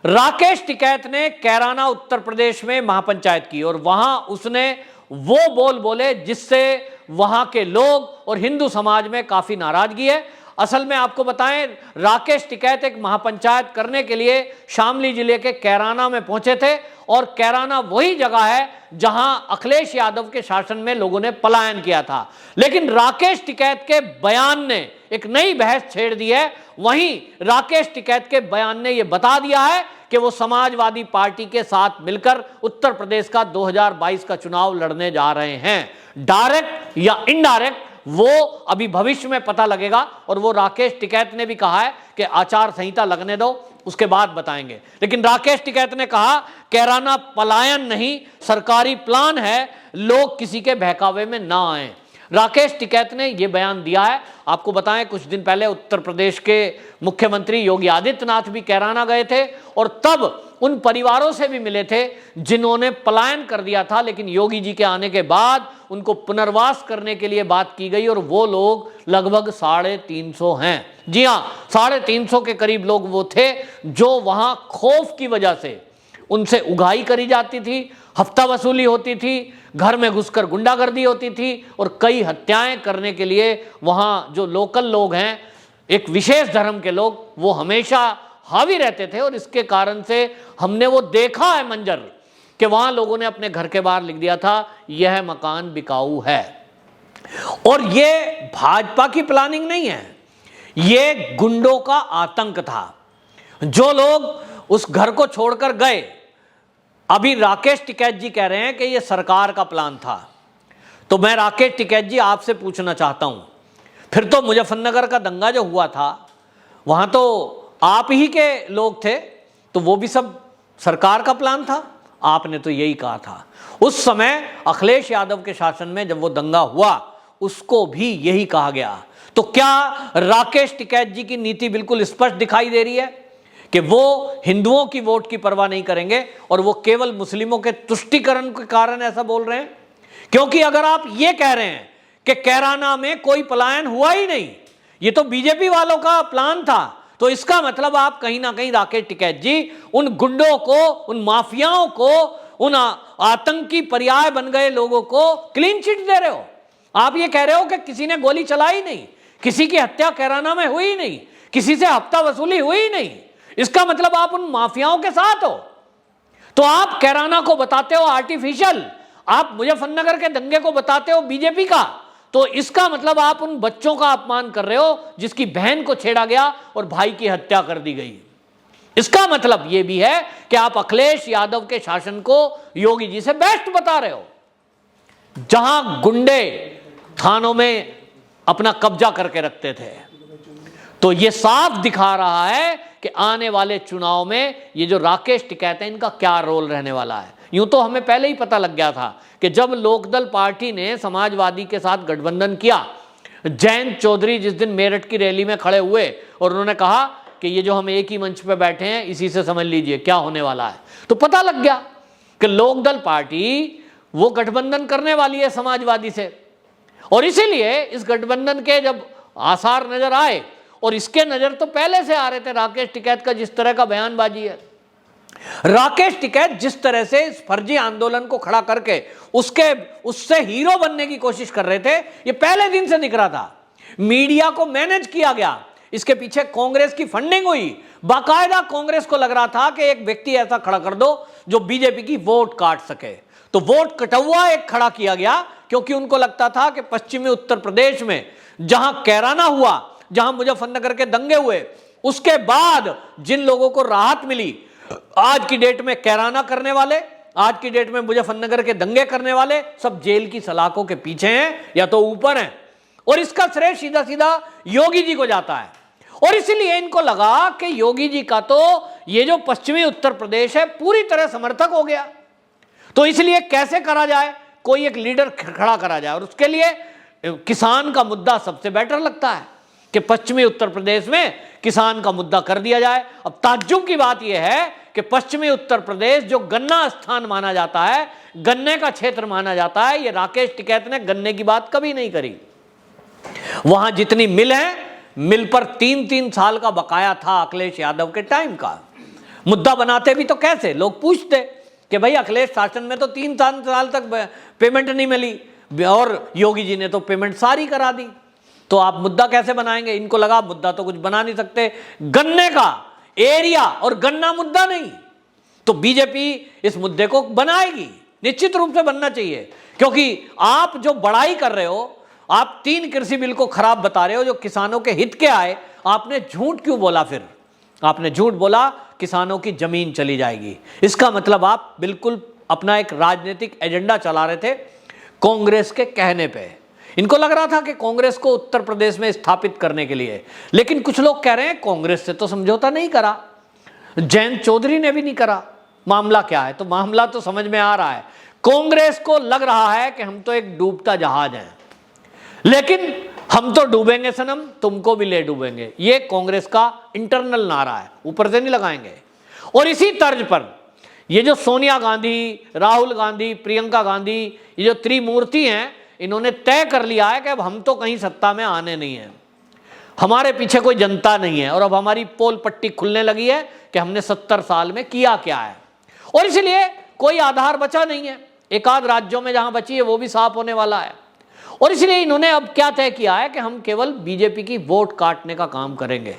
राकेश टिकैत ने कैराना उत्तर प्रदेश में महापंचायत की और वहां उसने वो बोल बोले जिससे वहां के लोग और हिंदू समाज में काफी नाराजगी है। असल में आपको बताएं, राकेश टिकैत एक महापंचायत करने के लिए शामली जिले के कैराना में पहुंचे थे और कैराना वही जगह है जहां अखिलेश यादव के शासन में लोगों ने पलायन किया था। लेकिन राकेश टिकैत के बयान ने एक नई बहस छेड़ दी है। वहीं राकेश टिकैत के बयान ने यह बता दिया है कि वो समाजवादी पार्टी के साथ मिलकर उत्तर प्रदेश का 2022 का चुनाव लड़ने जा रहे हैं। डायरेक्ट या इनडायरेक्ट वो अभी भविष्य में पता लगेगा। और वो राकेश टिकैत ने भी कहा है कि आचार संहिता लगने दो, उसके बाद बताएंगे। लेकिन राकेश टिकैत ने कहा कैराना पलायन नहीं, सरकारी प्लान है, लोग किसी के बहकावे में ना आए। राकेश टिकैत ने यह बयान दिया है। आपको बताएं, कुछ दिन पहले उत्तर प्रदेश के मुख्यमंत्री योगी आदित्यनाथ भी कैराना गए थे और तब उन परिवारों से भी मिले थे जिन्होंने पलायन कर दिया था। लेकिन योगी जी के आने के बाद उनको पुनर्वास करने के लिए बात की गई और वो लोग लगभग 350 हैं। जी हां, 350 के करीब लोग वो थे जो वहां खौफ की वजह से उनसे उगाही करी जाती थी, हफ्ता वसूली होती थी, घर में घुसकर गुंडागर्दी होती थी और कई हत्याएं करने के लिए वहां जो लोकल लोग हैं, एक विशेष धर्म के लोग, वो हमेशा हावी रहते थे। और इसके कारण से हमने वो देखा है मंजर कि वहां लोगों ने अपने घर के बाहर लिख दिया था यह मकान बिकाऊ है। और ये भाजपा की प्लानिंग नहीं है, ये गुंडों का आतंक था। जो लोग उस घर को छोड़कर गए, अभी राकेश टिकैत जी कह रहे हैं कि यह सरकार का प्लान था। तो मैं राकेश टिकैत जी आपसे पूछना चाहता हूं, फिर तो मुजफ्फरनगर का दंगा जो हुआ था वहां तो आप ही के लोग थे, तो वो भी सब सरकार का प्लान था? आपने तो यही कहा था उस समय अखिलेश यादव के शासन में, जब वो दंगा हुआ उसको भी यही कहा गया। तो क्या राकेश टिकैत जी की नीति बिल्कुल स्पष्ट दिखाई दे रही है कि वो हिंदुओं की वोट की परवाह नहीं करेंगे और वो केवल मुस्लिमों के तुष्टीकरण के कारण ऐसा बोल रहे हैं? क्योंकि अगर आप ये कह रहे हैं कि कैराना में कोई पलायन हुआ ही नहीं, ये तो बीजेपी वालों का प्लान था, तो इसका मतलब आप कहीं ना कहीं राकेश टिकैत जी उन गुंडों को, उन माफियाओं को, उन आतंकी पर्याय बन गए लोगों को क्लीन चिट दे रहे हो। आप ये कह रहे हो कि किसी ने गोली चलाई नहीं, किसी की हत्या कैराना में हुई नहीं, किसी से हफ्ता वसूली हुई नहीं। इसका मतलब आप उन माफियाओं के साथ हो। तो आप कैराना को बताते हो आर्टिफिशियल, आप मुजफ्फरनगर के दंगे को बताते हो बीजेपी का। तो इसका मतलब आप उन बच्चों का अपमान कर रहे हो जिसकी बहन को छेड़ा गया और भाई की हत्या कर दी गई। इसका मतलब यह भी है कि आप अखिलेश यादव के शासन को योगी जी से बेस्ट बता रहे हो, जहां गुंडे थानों में अपना कब्जा करके रखते थे। तो यह साफ दिखा रहा है कि आने वाले चुनाव में ये जो राकेश टिकैत है, इनका क्या रोल रहने वाला है। यूं तो हमें पहले ही पता लग गया था कि जब लोकदल पार्टी ने समाजवादी के साथ गठबंधन किया, जयंत चौधरी जिस दिन मेरठ की रैली में खड़े हुए और उन्होंने कहा कि ये जो हम एक ही मंच पे बैठे हैं, इसी से समझ लीजिए क्या होने वाला है, तो पता लग गया कि लोकदल पार्टी वो गठबंधन करने वाली है समाजवादी से। और इसीलिए इस गठबंधन के जब आसार नजर आए, और इसके नजर तो पहले से आ रहे थे राकेश टिकैत का जिस तरह का बयानबाजी है, राकेश टिकैत जिस तरह से इस फर्जी आंदोलन को खड़ा करके उससे हीरो बनने की कोशिश कर रहे थे, ये पहले दिन से दिख रहा था। मीडिया को मैनेज किया गया, इसके पीछे कांग्रेस की फंडिंग हुई। बाकायदा कांग्रेस को लग रहा था कि एक व्यक्ति ऐसा खड़ा कर दो जो बीजेपी की वोट काट सके। तो वोट कटौआ एक खड़ा किया गया, क्योंकि उनको लगता था कि पश्चिमी उत्तर प्रदेश में जहां कैराना हुआ, जहां मुजफ्फरनगर के दंगे हुए, उसके बाद जिन लोगों को राहत मिली, आज की डेट में कैराना करने वाले, आज की डेट में मुजफ्फरनगर के दंगे करने वाले सब जेल की सलाखों के पीछे हैं या तो ऊपर हैं। और इसका श्रेय सीधा सीधा योगी जी को जाता है। और इसीलिए इनको लगा कि योगी जी का तो ये जो पश्चिमी उत्तर प्रदेश है पूरी तरह समर्थक हो गया। तो इसलिए कैसे करा जाए, कोई एक लीडर खड़ा करा जाए, और उसके लिए किसान का मुद्दा सबसे बेटर लगता है कि पश्चिमी उत्तर प्रदेश में किसान का मुद्दा कर दिया जाए। अब ताज्जुब की बात यह है कि पश्चिमी उत्तर प्रदेश जो गन्ना स्थान माना जाता है, गन्ने का क्षेत्र माना जाता है, ये राकेश टिकैत ने गन्ने की बात कभी नहीं करी। वहां जितनी मिल है, मिल पर 3-3 साल का बकाया था अखिलेश यादव के टाइम का। मुद्दा बनाते भी तो कैसे, लोग पूछते कि भाई अखिलेश शासन में तो 3 साल तक पेमेंट नहीं मिली और योगी जी ने तो पेमेंट सारी करा दी, तो आप मुद्दा कैसे बनाएंगे? इनको लगा मुद्दा तो कुछ बना नहीं सकते, गन्ने का एरिया और गन्ना मुद्दा नहीं, तो बीजेपी इस मुद्दे को बनाएगी, निश्चित रूप से बनना चाहिए। क्योंकि आप जो बड़ाई कर रहे हो, आप 3 कृषि बिल को खराब बता रहे हो जो किसानों के हित के आए, आपने झूठ क्यों बोला? फिर आपने झूठ बोला किसानों की जमीन चली जाएगी, इसका मतलब आप बिल्कुल अपना एक राजनीतिक एजेंडा चला रहे थे कांग्रेस के कहने पे। इनको लग रहा था कि कांग्रेस को उत्तर प्रदेश में स्थापित करने के लिए, लेकिन कुछ लोग कह रहे हैं कांग्रेस से तो समझौता नहीं करा, जयंत चौधरी ने भी नहीं करा। मामला क्या है? तो मामला तो समझ में आ रहा है, कांग्रेस को लग रहा है कि हम तो एक डूबता जहाज हैं, लेकिन हम तो डूबेंगे सनम, तुमको भी ले डूबेंगे, ये कांग्रेस का इंटरनल नारा है, ऊपर से नहीं लगाएंगे। और इसी तर्ज पर ये जो सोनिया गांधी, राहुल गांधी, प्रियंका गांधी, ये जो त्रिमूर्ति हैं, इन्होंने तय कर लिया है कि अब हम तो कहीं सत्ता में आने नहीं है, हमारे पीछे कोई जनता नहीं है, और अब हमारी पोल पट्टी खुलने लगी है कि हमने 70 साल में किया क्या है, और इसलिए कोई आधार बचा नहीं है। एक आध राज्यों में जहां बची है वो भी साफ होने वाला है, और इसलिए इन्होंने अब क्या तय किया है कि हम केवल बीजेपी की वोट काटने का काम करेंगे।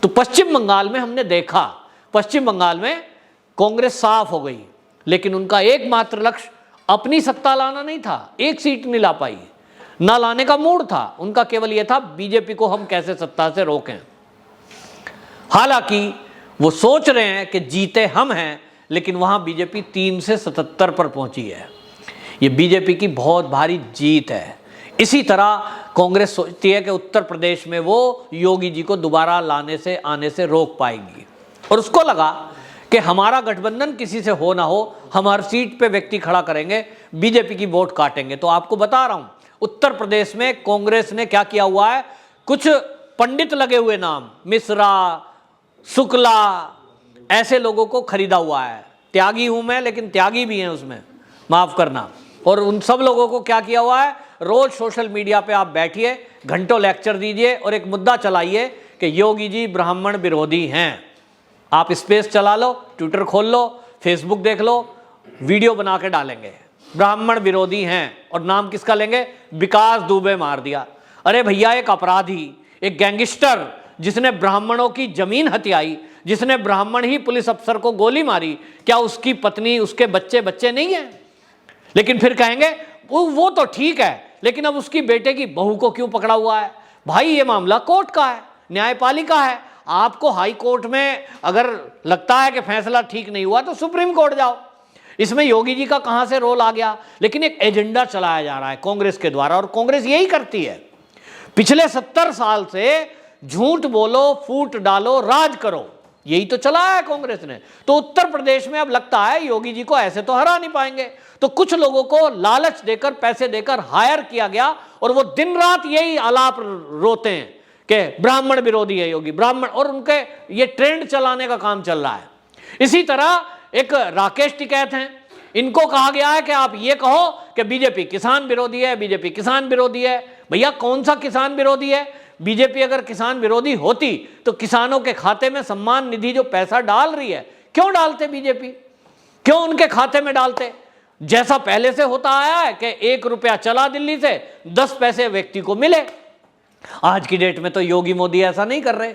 तो पश्चिम बंगाल में हमने देखा, पश्चिम बंगाल में कांग्रेस साफ हो गई, लेकिन उनका एकमात्र लक्ष्य अपनी सत्ता लाना नहीं था, एक सीट नहीं ला पाई, ना लाने का मूड था उनका, केवल यह था बीजेपी को हम कैसे सत्ता से रोकें। हालांकि वो सोच रहे हैं कि जीते हम हैं, लेकिन वहां बीजेपी 3 से 77 पर पहुंची है, ये बीजेपी की बहुत भारी जीत है। इसी तरह कांग्रेस सोचती है कि उत्तर प्रदेश में वो योगी जी को दोबारा आने से रोक पाएगी, और उसको लगा कि हमारा गठबंधन किसी से हो ना हो, हम हर सीट पे व्यक्ति खड़ा करेंगे, बीजेपी की वोट काटेंगे। तो आपको बता रहा हूं, उत्तर प्रदेश में कांग्रेस ने क्या किया हुआ है, कुछ पंडित लगे हुए नाम, मिश्रा, शुक्ला, ऐसे लोगों को खरीदा हुआ है। त्यागी हूं मैं, लेकिन त्यागी भी हैं उसमें, माफ करना। और उन सब लोगों को क्या किया हुआ है, रोज सोशल मीडिया पे आप बैठिए, घंटों लेक्चर दीजिए और एक मुद्दा चलाइए कि योगी जी ब्राह्मण विरोधी हैं। आप स्पेस चला लो, ट्विटर खोल लो, फेसबुक देख लो, वीडियो बना के डालेंगे, ब्राह्मण विरोधी हैं, और नाम किसका लेंगे, विकास दुबे मार दिया। अरे भैया, एक अपराधी, एक गैंगस्टर जिसने ब्राह्मणों की जमीन हथियाई, जिसने ब्राह्मण ही पुलिस अफसर को गोली मारी, क्या उसकी पत्नी, उसके बच्चे नहीं हैं? लेकिन फिर कहेंगे वो तो ठीक है, लेकिन अब उसकी बेटे की बहू को क्यों पकड़ा हुआ है? भाई ये मामला कोर्ट का है, न्यायपालिका है। आपको हाई कोर्ट में अगर लगता है कि फैसला ठीक नहीं हुआ तो सुप्रीम कोर्ट जाओ, इसमें योगी जी का कहां से रोल आ गया? लेकिन एक एजेंडा चलाया जा रहा है कांग्रेस के द्वारा, और कांग्रेस यही करती है पिछले 70 साल से, झूठ बोलो, फूट डालो, राज करो, यही तो चलाया है कांग्रेस ने। तो उत्तर प्रदेश में अब लगता है योगी जी को ऐसे तो हरा नहीं पाएंगे, तो कुछ लोगों को लालच देकर, पैसे देकर हायर किया गया, और वो दिन रात यही आलाप रोते हैं कि ब्राह्मण विरोधी है योगी, ब्राह्मण, और उनके ये ट्रेंड चलाने का काम चल रहा है। इसी तरह एक राकेश टिकैत हैं, इनको कहा गया है कि आप ये कहो कि बीजेपी किसान विरोधी है, बीजेपी किसान विरोधी है। भैया कौन सा किसान विरोधी है? बीजेपी अगर किसान विरोधी होती तो किसानों के खाते में सम्मान निधि जो पैसा डाल रही है, क्यों डालते बीजेपी? क्यों उनके खाते में डालते? जैसा पहले से होता आया है कि 1 रुपया चला दिल्ली से, 10 पैसे व्यक्ति को मिले। आज की डेट में तो योगी मोदी ऐसा नहीं कर रहे।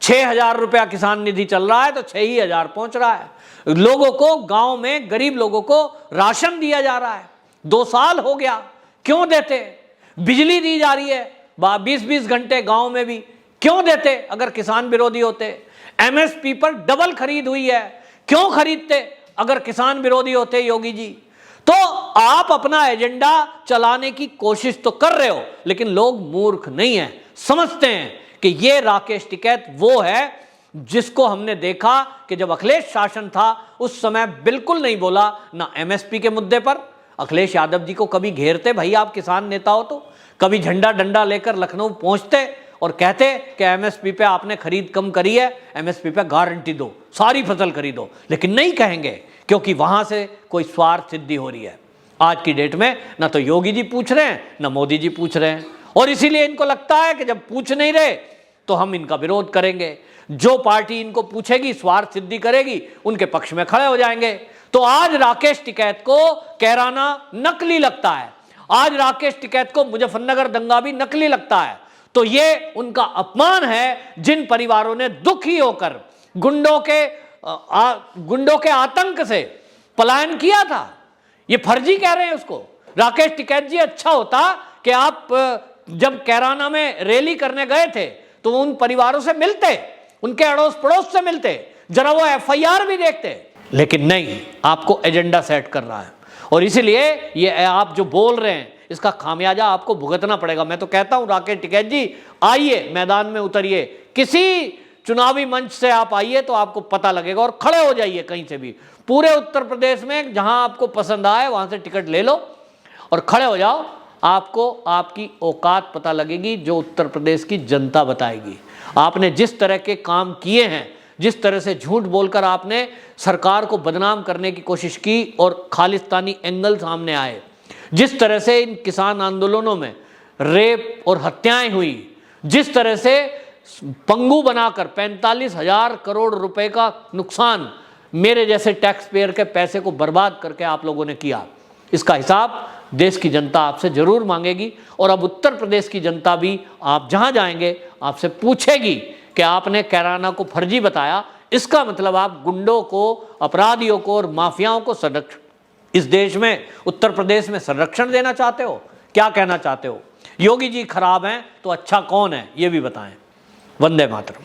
6,000 रुपया किसान निधि चल रहा है तो 6 ही हजार पहुंच रहा है। लोगों को, गांव में गरीब लोगों को राशन दिया जा रहा है। 2 साल हो गया, क्यों देते? बिजली दी जा रही है 20-20 घंटे गांव में भी, क्यों देते अगर किसान विरोधी होते? एमएसपी पर डबल खरीद हुई है, क्यों खरीदते अगर किसान विरोधी होते योगी जी? तो आप अपना एजेंडा चलाने की कोशिश तो कर रहे हो, लेकिन लोग मूर्ख नहीं हैं, समझते हैं कि ये राकेश टिकैत वो है जिसको हमने देखा कि जब अखिलेश शासन था उस समय बिल्कुल नहीं बोला, ना एमएसपी के मुद्दे पर। अखिलेश यादव जी को कभी घेरते, भाई आप किसान नेता हो तो कभी झंडा डंडा लेकर लखनऊ पहुंचते और कहते कि एमएसपी पे आपने खरीद कम करी है, एमएसपी पे गारंटी दो, सारी फसल खरीदो, लेकिन नहीं कहेंगे क्योंकि वहां से कोई स्वार्थ सिद्धि हो रही है। आज की डेट में ना तो योगी जी पूछ रहे हैं, ना मोदी जी पूछ रहे हैं, और इसीलिए इनको लगता है कि जब पूछ नहीं रहे तो हम इनका विरोध करेंगे। जो पार्टी इनको पूछेगी, स्वार्थ सिद्धि करेगी, उनके पक्ष में खड़े हो जाएंगे। तो आज राकेश टिकैत को कैराना नकली लगता है, आज राकेश टिकैत को मुजफ्फरनगर दंगा भी नकली लगता है। तो ये उनका अपमान है जिन परिवारों ने दुखी होकर गुंडों के आतंक से पलायन किया था। ये फर्जी कह रहे हैं उसको। राकेश टिकैत जी, अच्छा होता कि आप जब कैराना में रैली करने गए थे तो उन परिवारों से मिलते, उनके अड़ोस पड़ोस से मिलते, जरा वो एफआईआर भी देखते। लेकिन नहीं, आपको एजेंडा सेट कर रहा है और इसीलिए ये आप जो बोल रहे हैं इसका खामियाजा आपको भुगतना पड़ेगा। मैं तो कहता हूं राकेश टिकैत जी, आइए मैदान में उतरिए, किसी चुनावी मंच से आप आइए तो आपको पता लगेगा, और खड़े हो जाइए कहीं से भी, पूरे उत्तर प्रदेश में जहां आपको पसंद आए वहां से टिकट ले लो और खड़े हो जाओ। आपको आपकी औकात पता लगेगी, जो उत्तर प्रदेश की जनता बताएगी। आपने जिस तरह के काम किए हैं, जिस तरह से झूठ बोलकर आपने सरकार को बदनाम करने की कोशिश की और खालिस्तानी एंगल सामने आए, जिस तरह से इन किसान आंदोलनों में रेप और हत्याएं हुई, जिस तरह से पंगु बनाकर 45,000 करोड़ रुपए का नुकसान मेरे जैसे टैक्स पेयर के पैसे को बर्बाद करके आप लोगों ने किया, इसका हिसाब देश की जनता आपसे जरूर मांगेगी। और अब उत्तर प्रदेश की जनता भी आप जहां जाएंगे आपसे पूछेगी कि आपने कैराना को फर्जी बताया, इसका मतलब आप गुंडों को, अपराधियों को और माफियाओं को संरक्षण, इस देश में उत्तर प्रदेश में संरक्षण देना चाहते हो? क्या कहना चाहते हो? योगी जी खराब हैं तो अच्छा कौन है ये भी बताएं। वंदे मातरम।